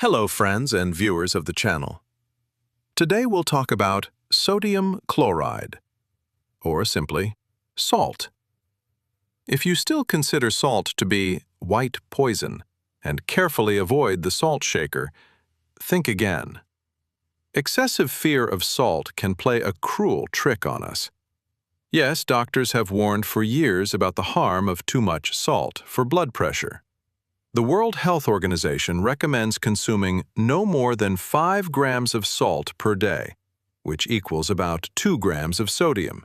Hello friends and viewers of the channel. Today we'll talk about sodium chloride, or simply salt. If you still consider salt to be white poison and carefully avoid the salt shaker, think again. Excessive fear of salt can play a cruel trick on us. Yes, doctors have warned for years about the harm of too much salt for blood pressure. The World Health Organization recommends consuming no more than 5 grams of salt per day, which equals about 2 grams of sodium.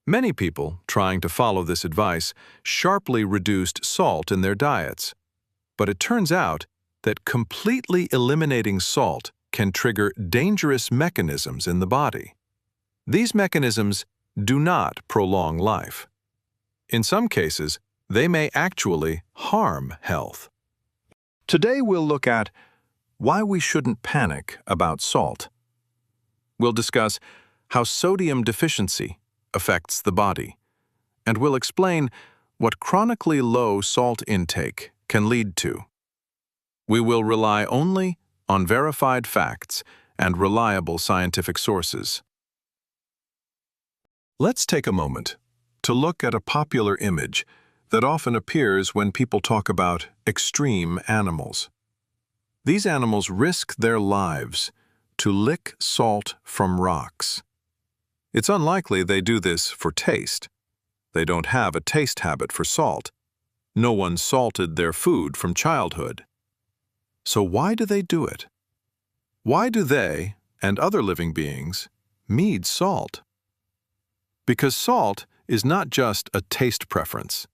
Many people, trying to follow this advice, sharply reduced salt in their diets. But it turns out that completely eliminating salt can trigger dangerous mechanisms in the body. These mechanisms do not prolong life. In some cases, they may actually harm health. Today we'll look at why we shouldn't panic about salt. We'll discuss how sodium deficiency affects the body, and we'll explain what chronically low salt intake can lead to. We will rely only on verified facts and reliable scientific sources. Let's take a moment to look at a popular image that often appears when people talk about extreme animals. These animals risk their lives to lick salt from rocks. It's unlikely they do this for taste. They don't have a taste habit for salt. No one salted their food from childhood. So why do they do it? Why do they, and other living beings, need salt? Because salt is not just a taste preference.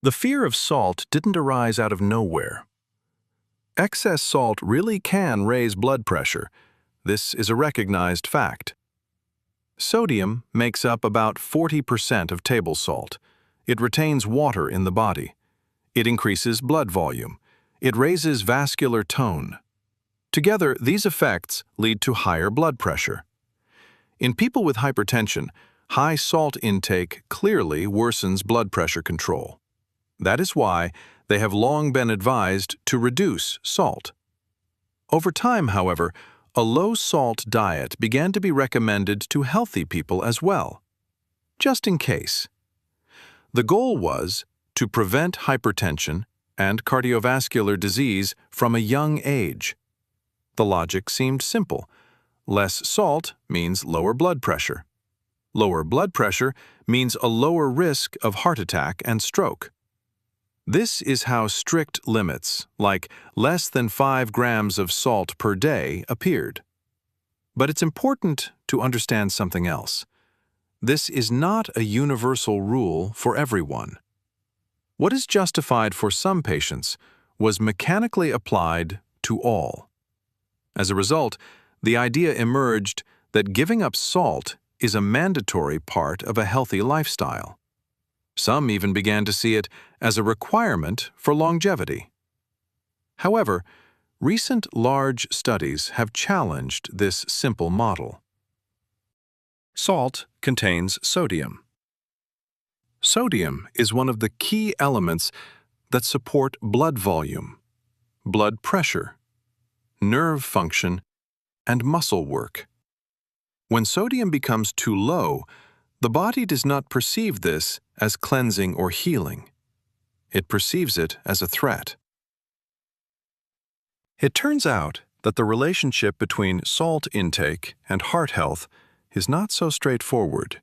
The fear of salt didn't arise out of nowhere. Excess salt really can raise blood pressure. This is a recognized fact. Sodium makes up about 40% of table salt. It retains water in the body. It increases blood volume. It raises vascular tone. Together, these effects lead to higher blood pressure. In people with hypertension, high salt intake clearly worsens blood pressure control. That is why they have long been advised to reduce salt. Over time, however, a low-salt diet began to be recommended to healthy people as well, just in case. The goal was to prevent hypertension and cardiovascular disease from a young age. The logic seemed simple. Less salt means lower blood pressure. Lower blood pressure means a lower risk of heart attack and stroke. This is how strict limits, like less than 5 grams of salt per day, appeared. But it's important to understand something else. This is not a universal rule for everyone. What is justified for some patients was mechanically applied to all. As a result, the idea emerged that giving up salt is a mandatory part of a healthy lifestyle. Some even began to see it as a requirement for longevity. However, recent large studies have challenged this simple model. Salt contains sodium. Sodium is one of the key elements that support blood volume, blood pressure, nerve function, and muscle work. When sodium becomes too low, the body does not perceive this as cleansing or healing. It perceives it as a threat. It turns out that the relationship between salt intake and heart health is not so straightforward.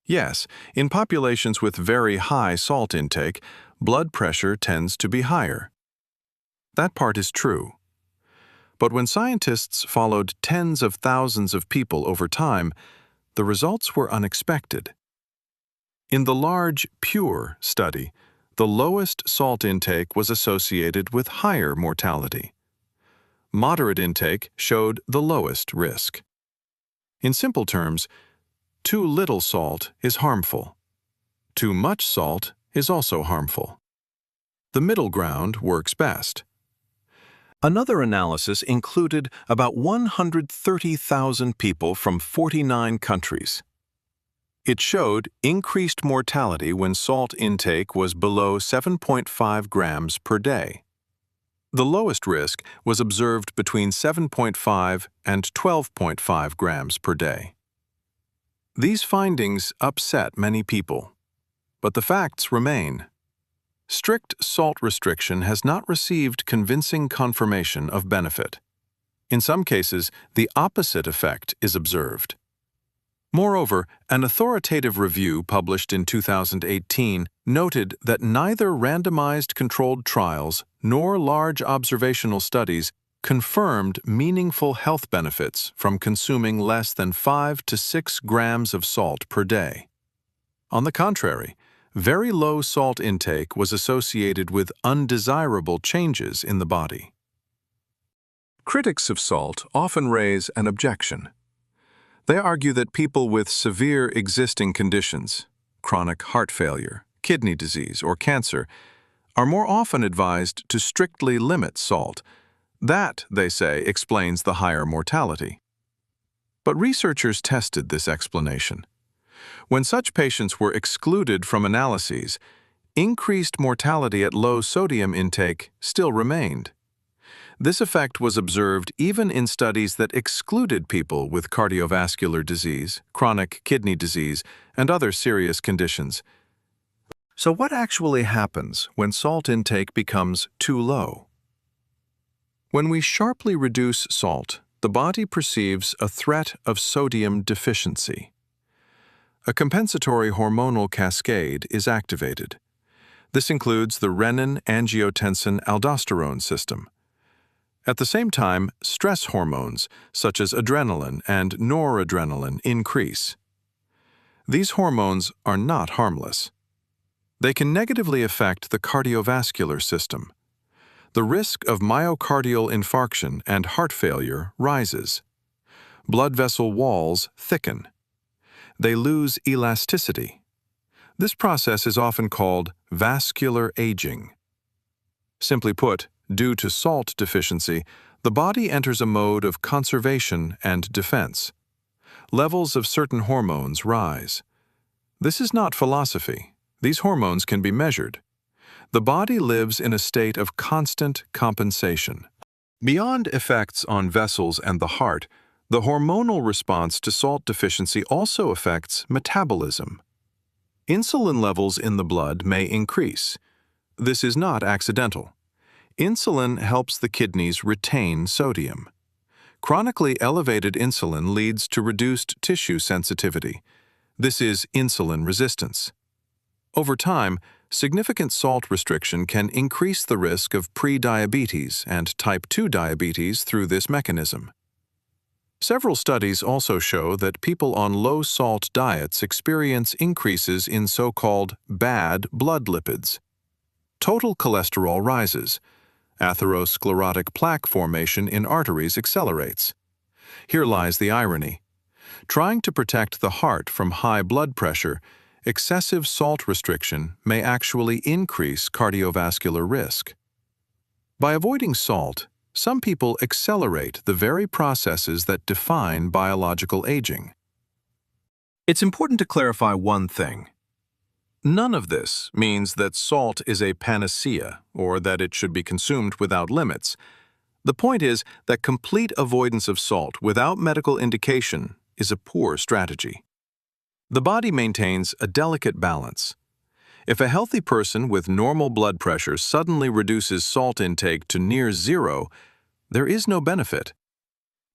Yes, in populations with very high salt intake, blood pressure tends to be higher. That part is true. But when scientists followed tens of thousands of people over time, the results were unexpected. In the large PURE study, the lowest salt intake was associated with higher mortality. Moderate intake showed the lowest risk. In simple terms, too little salt is harmful. Too much salt is also harmful. The middle ground works best. Another analysis included about 130,000 people from 49 countries. It showed increased mortality when salt intake was below 7.5 grams per day. The lowest risk was observed between 7.5 and 12.5 grams per day. These findings upset many people, but the facts remain. Strict salt restriction has not received convincing confirmation of benefit. In some cases, the opposite effect is observed. Moreover, an authoritative review published in 2018 noted that neither randomized controlled trials nor large observational studies confirmed meaningful health benefits from consuming less than 5 to 6 grams of salt per day. On the contrary, very low salt intake was associated with undesirable changes in the body. Critics of salt often raise an objection. They argue that people with severe existing conditions, chronic heart failure, kidney disease, or cancer, are more often advised to strictly limit salt. That, they say, explains the higher mortality. But researchers tested this explanation. When such patients were excluded from analyses, increased mortality at low sodium intake still remained. This effect was observed even in studies that excluded people with cardiovascular disease, chronic kidney disease, and other serious conditions. So what actually happens when salt intake becomes too low? When we sharply reduce salt, the body perceives a threat of sodium deficiency. A compensatory hormonal cascade is activated. This includes the renin-angiotensin-aldosterone system. At the same time, stress hormones, such as adrenaline and noradrenaline, increase. These hormones are not harmless. They can negatively affect the cardiovascular system. The risk of myocardial infarction and heart failure rises. Blood vessel walls thicken. They lose elasticity. This process is often called vascular aging. Simply put, due to salt deficiency, the body enters a mode of conservation and defense. Levels of certain hormones rise. This is not philosophy. These hormones can be measured. The body lives in a state of constant compensation. Beyond effects on vessels and the heart, the hormonal response to salt deficiency also affects metabolism. Insulin levels in the blood may increase. This is not accidental. Insulin helps the kidneys retain sodium. Chronically elevated insulin leads to reduced tissue sensitivity. This is insulin resistance. Over time, significant salt restriction can increase the risk of prediabetes and type 2 diabetes through this mechanism. Several studies also show that people on low-salt diets experience increases in so-called bad blood lipids. Total cholesterol rises. Atherosclerotic plaque formation in arteries accelerates. Here lies the irony. Trying to protect the heart from high blood pressure, excessive salt restriction may actually increase cardiovascular risk. By avoiding salt, some people accelerate the very processes that define biological aging. It's important to clarify one thing. None of this means that salt is a panacea or that it should be consumed without limits. The point is that complete avoidance of salt without medical indication is a poor strategy. The body maintains a delicate balance. If a healthy person with normal blood pressure suddenly reduces salt intake to near zero, there is no benefit.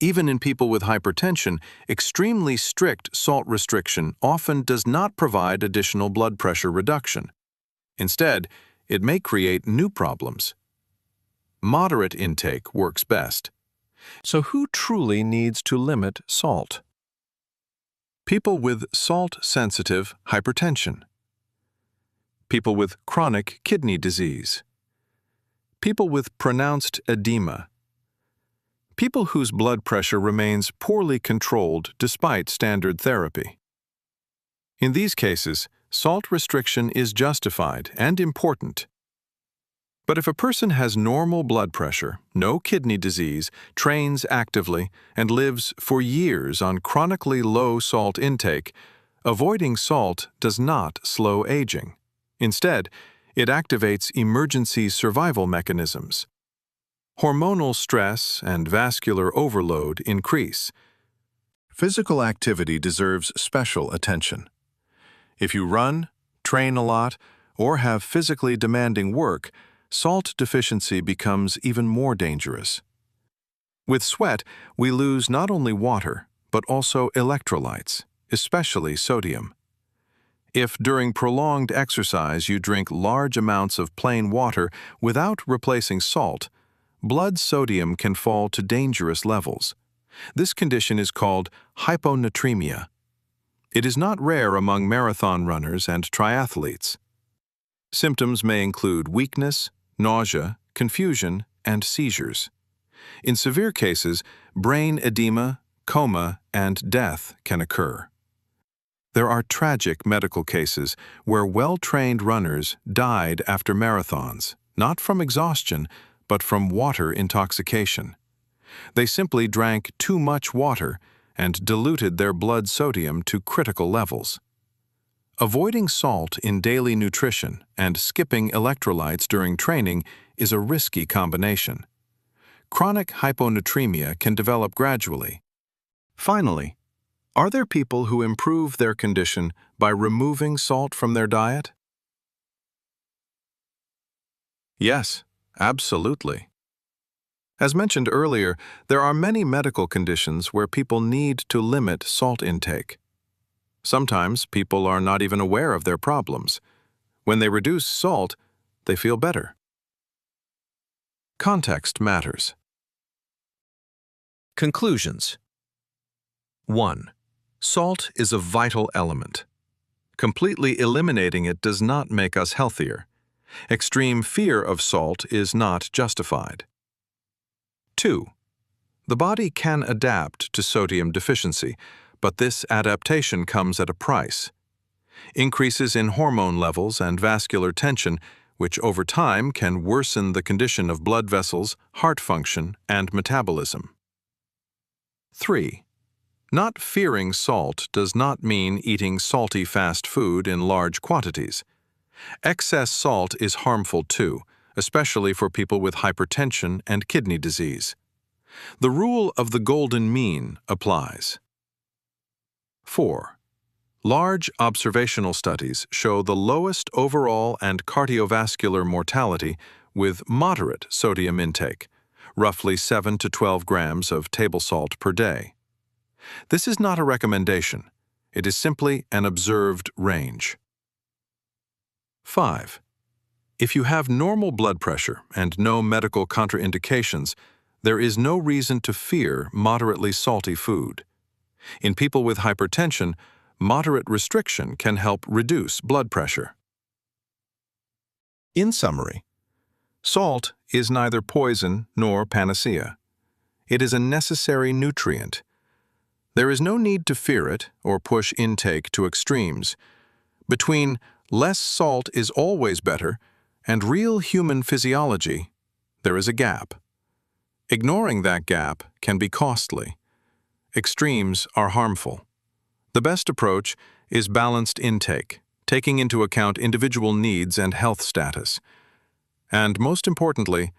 Even in people with hypertension, extremely strict salt restriction often does not provide additional blood pressure reduction. Instead, it may create new problems. Moderate intake works best. So who truly needs to limit salt? People with salt-sensitive hypertension. People with chronic kidney disease. People with pronounced edema. People whose blood pressure remains poorly controlled despite standard therapy. In these cases, salt restriction is justified and important. But if a person has normal blood pressure, no kidney disease, trains actively, and lives for years on chronically low salt intake, avoiding salt does not slow aging. Instead, it activates emergency survival mechanisms. Hormonal stress and vascular overload increase. Physical activity deserves special attention. If you run, train a lot, or have physically demanding work, salt deficiency becomes even more dangerous. With sweat, we lose not only water, but also electrolytes, especially sodium. If during prolonged exercise you drink large amounts of plain water without replacing salt, blood sodium can fall to dangerous levels. This condition is called hyponatremia. It is not rare among marathon runners and triathletes. Symptoms may include weakness, nausea, confusion, and seizures. In severe cases, brain edema, coma, and death can occur. There are tragic medical cases where well-trained runners died after marathons, not from exhaustion, but from water intoxication. They simply drank too much water and diluted their blood sodium to critical levels. Avoiding salt in daily nutrition and skipping electrolytes during training is a risky combination. Chronic hyponatremia can develop gradually. Finally, are there people who improve their condition by removing salt from their diet? Yes, absolutely. As mentioned earlier, there are many medical conditions where people need to limit salt intake. Sometimes people are not even aware of their problems. When they reduce salt, they feel better. Context matters. Conclusions. 1. Salt is a vital element. Completely eliminating it does not make us healthier. Extreme fear of salt is not justified. 2. The body can adapt to sodium deficiency, but this adaptation comes at a price. Increases in hormone levels and vascular tension, which over time can worsen the condition of blood vessels, heart function, and metabolism. 3. Not fearing salt does not mean eating salty fast food in large quantities. Excess salt is harmful too, especially for people with hypertension and kidney disease. The rule of the golden mean applies. 4. Large observational studies show the lowest overall and cardiovascular mortality with moderate sodium intake, roughly 7 to 12 grams of table salt per day. This is not a recommendation. It is simply an observed range. 5. If you have normal blood pressure and no medical contraindications, there is no reason to fear moderately salty food. In people with hypertension, moderate restriction can help reduce blood pressure. In summary, salt is neither poison nor panacea. It is a necessary nutrient. There is no need to fear it or push intake to extremes. Between less salt is always better and real human physiology, there is a gap. Ignoring that gap can be costly. Extremes are harmful. The best approach is balanced intake, taking into account individual needs and health status. And most importantly,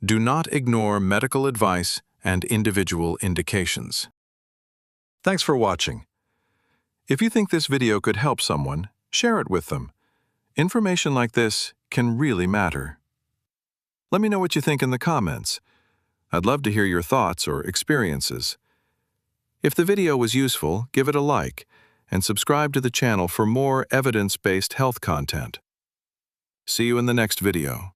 do not ignore medical advice and individual indications. Thanks for watching. If you think this video could help someone, share it with them. Information like this can really matter. Let me know what you think in the comments. I'd love to hear your thoughts or experiences. If the video was useful, give it a like and subscribe to the channel for more evidence-based health content. See you in the next video.